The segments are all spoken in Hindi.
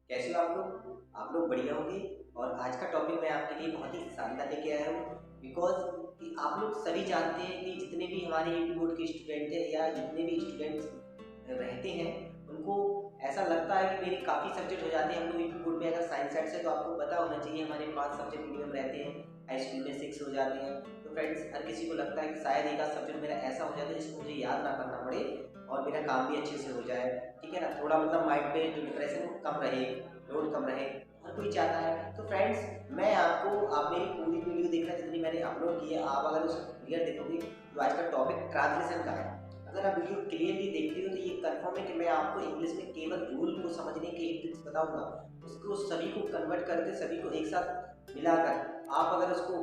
कैसे हो आप लोग? आप लोग बढ़िया होंगे। और आज का टॉपिक मैं आपके लिए बहुत ही शानदार लेके आया हूँ, बिकॉज कि आप लोग सभी जानते हैं कि जितने भी हमारे यूपी बोर्ड के स्टूडेंट हैं या जितने भी स्टूडेंट्स रहते हैं, उनको ऐसा लगता है कि मेरे काफ़ी सब्जेक्ट हो जाते हैं। हम लोग यूपी बोर्ड में अगर साइंस साइड से, तो आपको पता होना चाहिए हमारे 5 सब्जेक्ट मीडियम रहते हैं, हाई स्कूल में 6 हो जाते हैं। तो फ्रेंड्स, हर किसी को लगता है कि शायद एक आध सब्जेक्ट मेरा ऐसा हो जाता है जिसको मुझे याद ना करना पड़े और मेरा काम भी अच्छे से हो जाए। ठीक है ना, थोड़ा मतलब माइंड पे जो डिप्रेशन कम रहे, लोड कम रहे, हर कोई चाहता है। तो फ्रेंड्स, मैं आपको, आप मेरी पूरी वीडियो देखना जितनी मैंने अपलोड की है, आप अगर उस क्लियर देखोगे तो आज का टॉपिक ट्रांसलेशन का है। अगर आप वीडियो क्लियरली देखते हो तो ये कंफर्म है कि मैं आपको इंग्लिश में केवल रूल को समझने के ट्रिक्स बताऊंगा, उसको सभी को कन्वर्ट करके सभी को एक साथ मिलाकर आप अगर उसको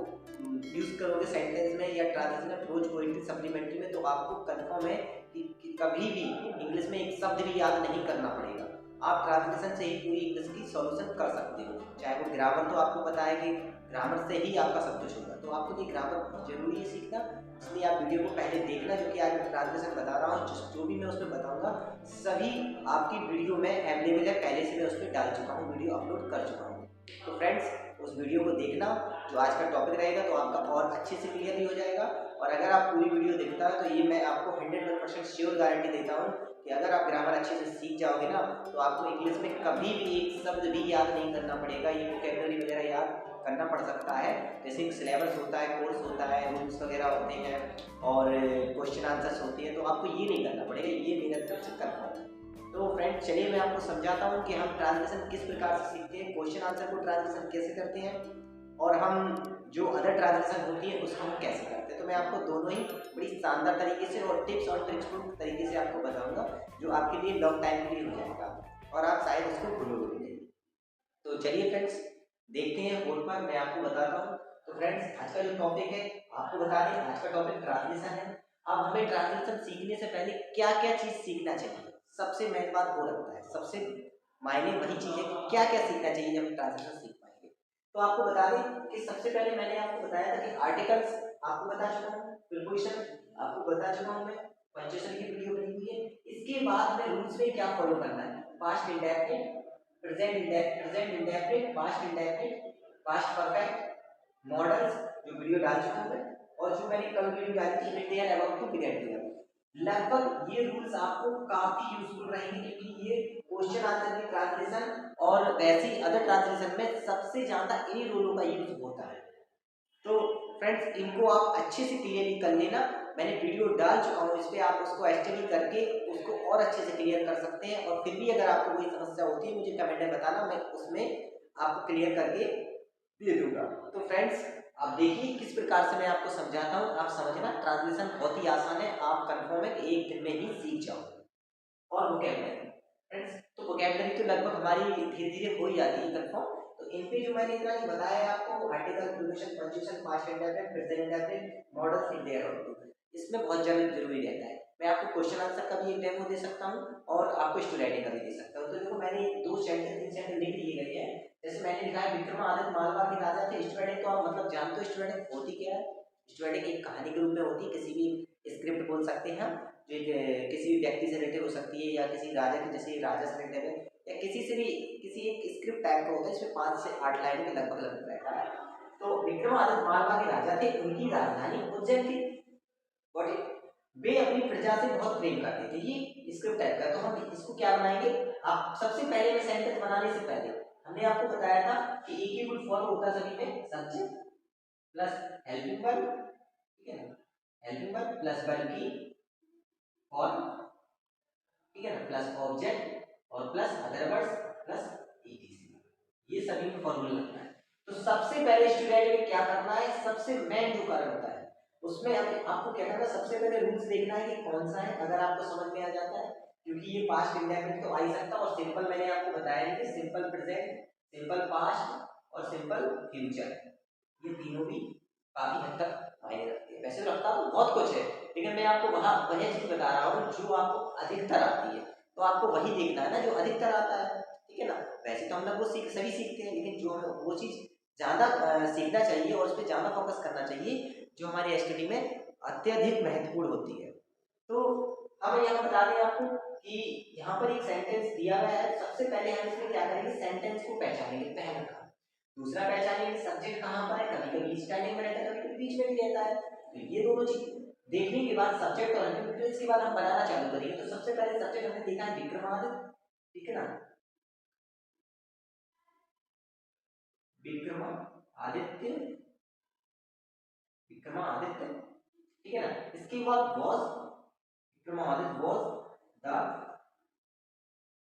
यूज करोगे सेंटेंस में या ट्रांसलेशन अप्रोच पोएट्री सप्लीमेंट्री में, तो आपको कंफर्म है कि कभी भी इंग्लिश में एक शब्द भी याद नहीं करना पड़ेगा। आप ट्रांसलेशन से ही पूरी इंग्लिश की सॉल्यूशन कर सकते हो। चाहे वो ग्रामर, तो आपको पता है कि ग्रामर से ही आपका सब कुछ होगा, तो आपको ये ग्रामर बहुत जरूरी है सीखना। इसलिए आप वीडियो को पहले देखना, जो कि आज मैं ट्रांसलेशन बता रहा हूँ, जो भी मैं उसमें बताऊंगा सभी आपकी वीडियो में अवेलेबल है, पहले से मैं उस पर डाल चुका हूँ, वीडियो अपलोड कर चुका हूँ। तो फ्रेंड्स, उस वीडियो को देखना, जो आज का टॉपिक रहेगा तो आपका और अच्छे से क्लियर भी हो जाएगा। और अगर आप पूरी वीडियो देखता है तो ये मैं आपको 100% श्योर गारंटी देता हूँ कि अगर आप ग्रामर अच्छे से सीख जाओगे ना, तो आपको इंग्लिश में कभी भी एक शब्द भी याद नहीं करना पड़ेगा। ये वोकैबुलरी वगैरह याद करना पड़ सकता है, जैसे सिलेबस होता है, कोर्स होता है, रूल्स वगैरह होते हैं और क्वेश्चन आंसर्स होते हैं, तो आपको ये नहीं करना पड़ेगा, ये मेरा तरफ से करना है। तो फ्रेंड, चलिए मैं आपको समझाता हूँ कि हम ट्रांसलेशन किस प्रकार से सीखते हैं, क्वेश्चन आंसर को ट्रांसलेशन कैसे करते हैं, और हम जो अदर ट्रांसलेशन होती है उसको हम कैसे करते हैं। तो मैं आपको दोनों ही बड़ी शानदार तरीके से और टिप्स और ट्रिक्स तरीके से आपको बताऊंगा, जो आपके लिए लॉन्ग टाइम के लिए हो जाएगा और आप शायद उसको भूलोगे नहीं। तो चलिए फ्रेंड्स, देखते हैं बोर्ड पर, मैं आपको बताता हूँ। तो फ्रेंड्स, आज का जो टॉपिक है, आपको बता दें, आज का टॉपिक ट्रांसलेशन है। अब हमें ट्रांसलेशन सीखने से पहले क्या क्या चीज़ सीखना चाहिए, सबसे मेन बात वो रखता है, सबसे मायने वही चीज़ है कि क्या क्या सीखना चाहिए जब हम ट्रांसलेशन सीख पाएंगे। तो आपको बता दें कि सबसे पहले मैंने आपको बताया था कि आर्टिकल्स आपको बता चुका हूँ, प्रीपोजिशन आपको बता चुका हूँ मैं, पंक्चुएशन की वीडियो बनी हुई है। इसके बाद में रूल्स में क्या फॉलो करना है, past indefinite, present indefinite, past indefinite, past perfect, models, जो वीडियो डाल चुका हूं मैं, और जो मैंने कल वीडियो डाली थी even there about to beget there. लगभग ये रूल्स आपको काफी यूजफुल रहेंगे, क्योंकि ये क्वेश्चन आंसर की ट्रांसलेशन और वैसी अदर ट्रांसलेशन में सबसे ज्यादा इन्हीं रूलों का यूज होता है। तो फ्रेंड्स, इनको आप अच्छे से क्लियरली कर लेना, मैंने वीडियो डाल चुका हूँ इस पर, आप उसको स्टडी करके उसको और अच्छे से क्लियर कर सकते हैं। और फिर भी अगर आपको कोई समस्या होती है, मुझे कमेंट में बताना, मैं उसमें आपको क्लियर करके दे दूंगा। तो फ्रेंड्स, आप देखिए किस प्रकार से मैं आपको समझाता हूँ, आप समझना, ट्रांसलेशन बहुत ही आसान है, आप कंफर्म है कि एक दिन में ही सीख जाओ। और वोकैबुलरी फ्रेंड्स, तो वोकैबुलरी तो लगभग हमारी धीरे धीरे हो ही जाती है कंफर्म। तो इन पे जो मैंने इतना बताया है आपको, article, preposition, punctuation, past indefinite, present indefinite, models, in their output, इसमें बहुत जरूरी रहता है। मैं आपको क्वेश्चन आंसर का भी एक डेमो दे सकता हूँ और आपको स्टोरी राइटिंग का भी दे सकता हूँ। तो देखो, मैंने 2 सेंटेंस 3 सेंटेंस लिख दिए गए हैं। जैसे मैंने लिखा है, विक्रमादित्य मालवा के राजा थे। स्टोरी राइटिंग तो आप मतलब जानते हो, स्टोरी राइटिंग होती क्या है? स्टोरी राइटिंग एक कहानी के रूप में होती है, किसी भी स्क्रिप्ट बोल सकते हैं हम, जो किसी भी व्यक्ति से रिलेटेड हो सकती है, या किसी राजा की, जैसे राजा से रिलेटेड है, या किसी से भी, किसी एक स्क्रिप्ट टाइप का होता है, इसमें 5 से 8 लाइन के लगभग लगभग रहता है। तो विक्रमादित्य मालवा के राजा थे, उनकी राजधानी उज्जैन थी। बट वे अपनी प्रजा से बहुत प्रेम करते थे, ये स्क्रिप्ट टाइप का। तो हम इसको क्या बनाएंगे, आप सबसे पहले में सेंटेंस बनाने से पहले हमने आपको बताया था कि एक ही गुड फॉर्म होता है सभी में, सब्जेक्ट प्लस हेल्पिंग वर्ब, ठीक है ना, हेल्पिंग वर्ब प्लस वर्ब की फॉर्म, ठीक है ना, प्लस ऑब्जेक्ट और plus other words plus etc, ये सभी में फॉर्मूला लगता है। तो सबसे पहले स्टूडेंट में क्या करना है, सबसे मेन जो कारण होता है उसमें आपको क्या करना है, सबसे पहले रूल्स देखना है कि कौन सा है। अगर आपको समझ में आ जाता है, क्योंकि ये पास्ट इंडेफिनिट तो आ ही सकता, और सिंपल मैंने आपको बताया है कि सिंपल प्रेजेंट, सिंपल पास्ट और सिंपल फ्यूचर, ये तीनों भी काफी हद तक मायने रखते हैं। वैसे रखता तो बहुत कुछ है, लेकिन मैं आपको वहाँ वह चीज बता रहा हूँ जो आपको अधिकतर आती है, तो आपको वही देखना है ना जो अधिकतर आता है, ठीक है ना। वैसे तो हम लोग वो सभी सीखते हैं, लेकिन जो हमें वो चीज ज्यादा सीखना चाहिए और उस पर ज्यादा फोकस करना चाहिए जो हमारी स्टडी में अत्यधिक महत्वपूर्ण होती है। तो अब यहाँ बता दें आपको कि यहाँ पर एक सेंटेंस दिया गया है, सबसे पहले हम इसमें क्या करेंगे, सेंटेंस को पहचानेंगे, पहला काम। दूसरा पहचानेंगे सब्जेक्ट कहाँ पर है, कभी कभी स्टार्टिंग में रहता है, कभी कभी बीच में भी रहता है। तो ये दोनों चीज देखने के बाद सब्जेक्ट और डिटेल्स के बाद हम बनाना चालू करेंगे। तो सबसे पहले सब्जेक्ट हमने देखा है विक्रमादित्य, ठीक है ना, विक्रमादित्य, विक्रमादित्य, ठीक है ना। इसके बाद was, Vikramaditya was the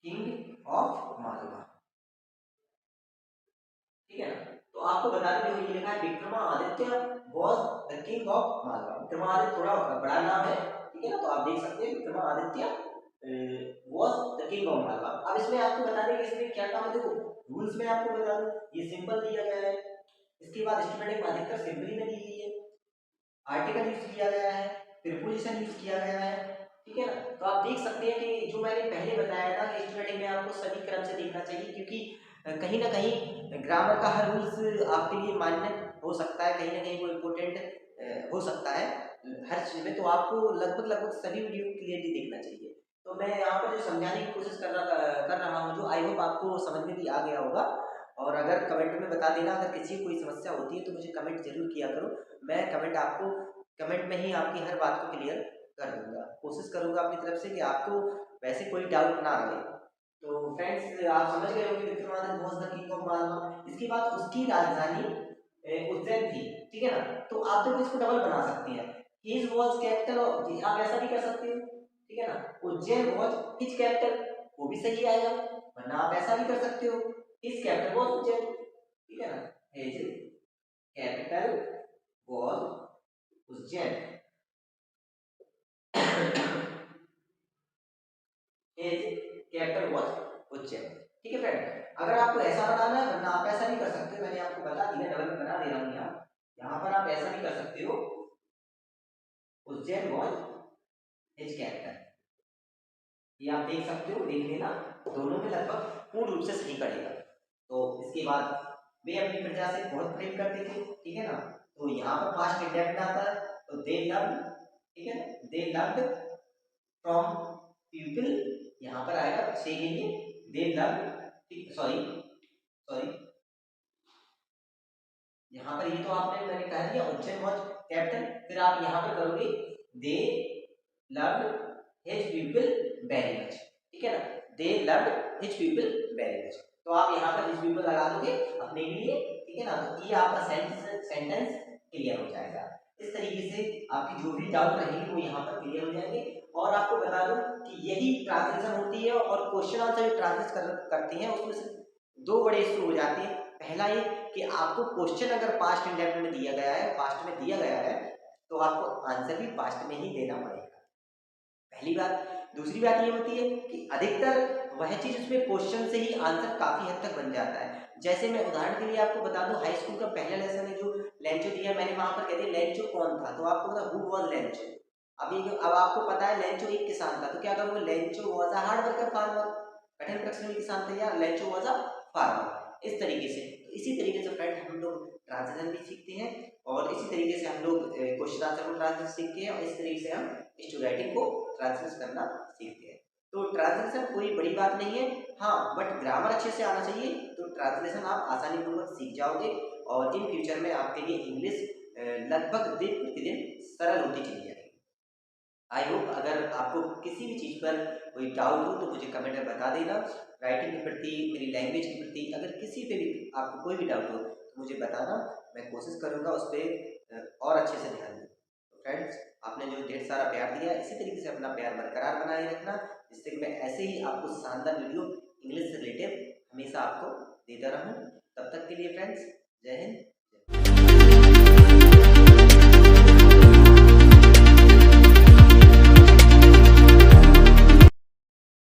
king of Malwa, ठीक है ना। तो आपको बता दें ये लिखा है Vikramaditya was the king of Malwa. Vikramaditya थोड़ा बड़ा नाम है, ठीक है ना, तो आप देख सकते हैं Vikramaditya was the king of Malwa. अब इसमें आपको बता दें कि इसमें क्या काम है, देखो रूल्स में आपको बता दूं, ये सिंपल दिया गया है। इसके बाद स्टूडेंट में अधिकतर सिंपली में दी गई है, आर्टिकल यूज किया गया है, प्रीपोजिशन यूज किया गया है, ठीक है ना। तो आप देख सकते हैं कि जो मैंने पहले बताया था कि स्टूडेंट में आपको सभी क्रम से देखना चाहिए, क्योंकि कहीं ना कहीं ग्रामर का हर रूल्स आपके लिए मान्य हो सकता है, कहीं ना कहीं वो इम्पोर्टेंट हो सकता है हर चीज में। तो आपको लगभग लगभग सभी वीडियो क्लियरली देखना चाहिए। तो मैं यहाँ पर जो समझाने की कोशिश कर रहा हूँ, जो आई होप आपको समझ में भी आ गया होगा। और अगर कमेंट में बता देना, अगर किसी को कोई समस्या होती है तो मुझे कमेंट जरूर किया करो, मैं कमेंट में ही आपकी हर बात को क्लियर कर दूंगा। कोशिश करूंगा अपनी तरफ से कि आपको वैसे कोई डाउट ना रहे। तो फ्रेंड्स आप समझ गए होंगे Vikramaditya was the king of Malwa. इसके बाद उसकी राजधानी उज्जैन थी, ठीक है ना। तो आप देखो इसको डबल बना सकते हैं, हिज वॉज कैपिटल ऑफ, आप ऐसा भी कर सकते हो, ठीक है ना, उज्जैन वॉज हिज कैपिटल, वो भी सही आएगा। वरना आप ऐसा भी कर सकते हो, हिज कैपिटल वॉज उज्जैन, ठीक है ना, his capital was Ujjain, capital was Ujjain, ठीक है फ्रेंड। अगर आपको ऐसा बनाना है, वरना आप ऐसा भी कर सकते हो, मैंने आपको बता दिया, डबल में बना दे रहा हूँ यहाँ पर आप ऐसा भी कर सकते हो, उज्जैन वॉज हिज कैपिटल, ये आप देख सकते हो, देख लेना, दोनों में लगभग पूर्ण रूप से सही पड़ेगा। तो इसके बाद वे अपनी प्रजा से बहुत प्रेम करते थे, ठीक है ना। तो यहाँ पर पास्ट इंडेफिनिट आता है, तो दे लव्ड, ठीक है, दे लव्ड फ्रॉम पीपल, यहाँ पर आएगा से के लिए दे लव्ड, सॉरी सॉरी, यहाँ पर ये तो आपने मैंने कह दिया उज्जैन वॉज कैपिटल, फिर आप यहाँ पर करोगे they loved his people very much, ठीक है ना, they loved his people very much. तो आप यहाँ पर हिज पीपल लगा दोगे अपने लिए, ठीक है ना, तो ये आपका सेंटेंस क्लियर हो जाएगा। इस तरीके से आपकी जो भी डाउट रहेंगे वो यहाँ पर क्लियर हो जाएंगे। और आपको बता दूं कि यही ट्रांसलेशन होती है, और क्वेश्चन आंसर जो ट्रांसलेट करते हैं उसमें से दो बड़े इशू हो जाते हैं। पहला ये कि आपको क्वेश्चन अगर पास्ट इंडेफिनिट में दिया गया है, पास्ट में दिया गया है, तो आपको आंसर भी पास्ट में ही देना पड़ेगा, पहली बात। दूसरी बात ये होती है कि अधिकतर वह चीज उसमें क्वेश्चन से ही आंसर काफी हद तक बन जाता है। जैसे मैं उदाहरण के लिए आपको बता दूं, हाई स्कूल का पहला लेसन है जो लेंचो दिया, मैंने वहां पर कह दिया लेंचो कौन था, तो आपको पता हु वाज लेंचो। अब आपको पता है लेंचो एक किसान था, तो क्या करोगे, Lencho was a hard worker farmer, कठिन परिश्रमी किसान था, या लेंचो वाज अ फार्मर। इस तरीके से, इसी तरीके से फ्रेंड हम लोग ट्रांसलेशन भी सीखते हैं, और इसी तरीके से हम लोग क्वेश्चन आंसर को ट्रांसलेट सीखते हैं, और इस तरीके से हम स्टोरी राइटिंग को ट्रांसलेट करना सीखते हैं। तो ट्रांसलेशन कोई बड़ी बात नहीं है, हाँ, बट ग्रामर अच्छे से आना चाहिए, तो ट्रांसलेशन आप आसानी पूर्वक सीख जाओगे, और इन फ्यूचर में आपके लिए इंग्लिश लगभग दिन प्रतिदिन सरल होती चली जाएगी। आई होप अगर आपको किसी भी चीज़ पर कोई डाउट हो तो मुझे कमेंट में बता देना। राइटिंग के प्रति, मेरी लैंग्वेज के प्रति अगर किसी पे भी आपको कोई भी डाउट हो तो मुझे बताना, मैं कोशिश करूँगा उस पर और अच्छे से ध्यान दूँ। तो फ्रेंड्स, आपने जो ढेर सारा प्यार दिया, इसी तरीके से अपना प्यार बरकरार बनाए रखना, जिससे कि मैं ऐसे ही आपको शानदार वीडियो इंग्लिश से रिलेटेड हमेशा आपको देता रहूँ। तब तक के लिए फ्रेंड्स, जय हिंद।